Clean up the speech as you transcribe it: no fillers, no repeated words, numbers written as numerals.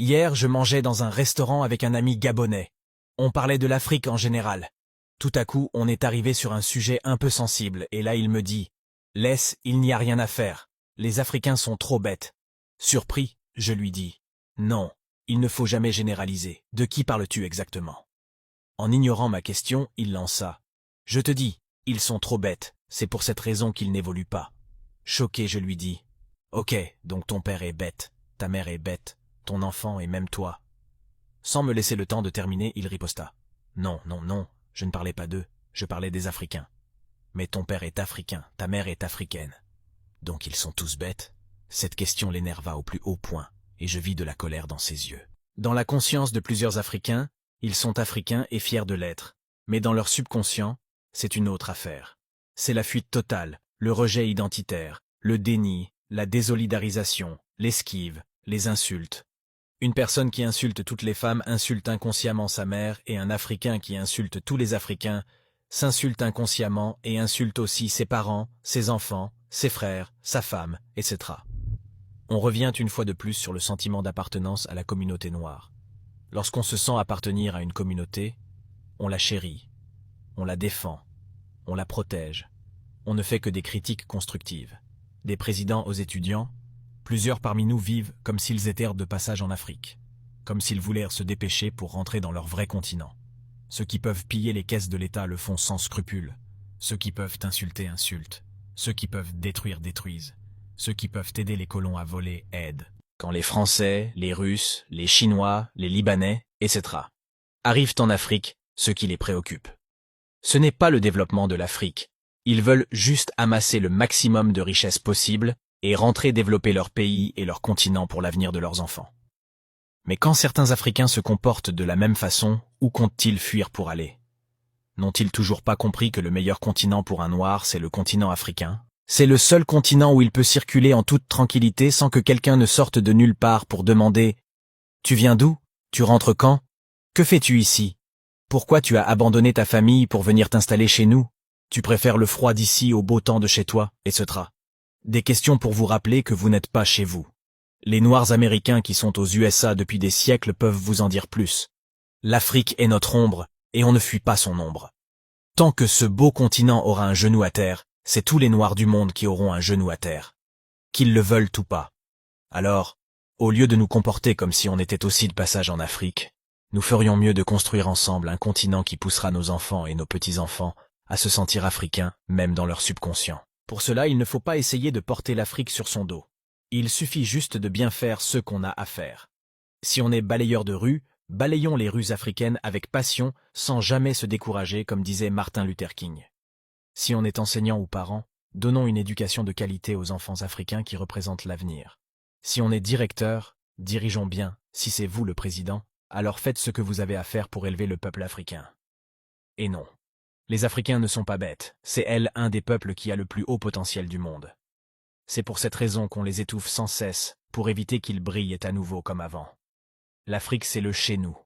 Hier, je mangeais dans un restaurant avec un ami gabonais. On parlait de l'Afrique en général. Tout à coup, on est arrivé sur un sujet un peu sensible, et là il me dit « Laisse, il n'y a rien à faire. Les Africains sont trop bêtes. » Surpris, je lui dis « Non, il ne faut jamais généraliser. De qui parles-tu exactement ?» En ignorant ma question, il lança « Je te dis, ils sont trop bêtes, c'est pour cette raison qu'ils n'évoluent pas. » Choqué, je lui dis « Ok, donc ton père est bête, ta mère est bête, ton enfant et même toi. » Sans me laisser le temps de terminer, il riposta « Non, non, non, je ne parlais pas d'eux, je parlais des Africains. Mais ton père est africain, ta mère est africaine. Donc ils sont tous bêtes ?» Cette question l'énerva au plus haut point, et je vis de la colère dans ses yeux. Dans la conscience de plusieurs Africains, ils sont africains et fiers de l'être, mais dans leur subconscient, c'est une autre affaire. C'est la fuite totale, le rejet identitaire, le déni, la désolidarisation, l'esquive, les insultes. Une personne qui insulte toutes les femmes insulte inconsciemment sa mère, et un Africain qui insulte tous les Africains s'insulte inconsciemment et insulte aussi ses parents, ses enfants, ses frères, sa femme, etc. On revient une fois de plus sur le sentiment d'appartenance à la communauté noire. Lorsqu'on se sent appartenir à une communauté, on la chérit, on la défend, on la protège. On ne fait que des critiques constructives. Des présidents aux étudiants, plusieurs parmi nous vivent comme s'ils étaient de passage en Afrique, comme s'ils voulaient se dépêcher pour rentrer dans leur vrai continent. Ceux qui peuvent piller les caisses de l'État le font sans scrupule. Ceux qui peuvent insulter insultent. Ceux qui peuvent détruire détruisent. Ceux qui peuvent aider les colons à voler aident. Quand les Français, les Russes, les Chinois, les Libanais, etc. arrivent en Afrique, ce qui les préoccupe. Ce n'est pas le développement de l'Afrique. Ils veulent juste amasser le maximum de richesses possible et rentrer développer leur pays et leur continent pour l'avenir de leurs enfants. Mais quand certains Africains se comportent de la même façon, où comptent-ils fuir pour aller? N'ont-ils toujours pas compris que le meilleur continent pour un noir, c'est le continent africain? C'est le seul continent où il peut circuler en toute tranquillité sans que quelqu'un ne sorte de nulle part pour demander « Tu viens d'où? Tu rentres quand? Que fais-tu ici? Pourquoi tu as abandonné ta famille pour venir t'installer chez nous? Tu préfères le froid d'ici au beau temps de chez toi, etc. » Des questions pour vous rappeler que vous n'êtes pas chez vous. Les Noirs américains qui sont aux USA depuis des siècles peuvent vous en dire plus. L'Afrique est notre ombre, et on ne fuit pas son ombre. Tant que ce beau continent aura un genou à terre, c'est tous les Noirs du monde qui auront un genou à terre. Qu'ils le veulent ou pas. Alors, au lieu de nous comporter comme si on était aussi de passage en Afrique, nous ferions mieux de construire ensemble un continent qui poussera nos enfants et nos petits-enfants à se sentir africains, même dans leur subconscient. Pour cela, il ne faut pas essayer de porter l'Afrique sur son dos. Il suffit juste de bien faire ce qu'on a à faire. Si on est balayeur de rue, balayons les rues africaines avec passion, sans jamais se décourager, comme disait Martin Luther King. Si on est enseignant ou parent, donnons une éducation de qualité aux enfants africains qui représentent l'avenir. Si on est directeur, dirigeons bien. Si c'est vous le président, alors faites ce que vous avez à faire pour élever le peuple africain. Et non. Les Africains ne sont pas bêtes, c'est elle un des peuples qui a le plus haut potentiel du monde. C'est pour cette raison qu'on les étouffe sans cesse, pour éviter qu'ils brillent à nouveau comme avant. L'Afrique c'est le chez nous.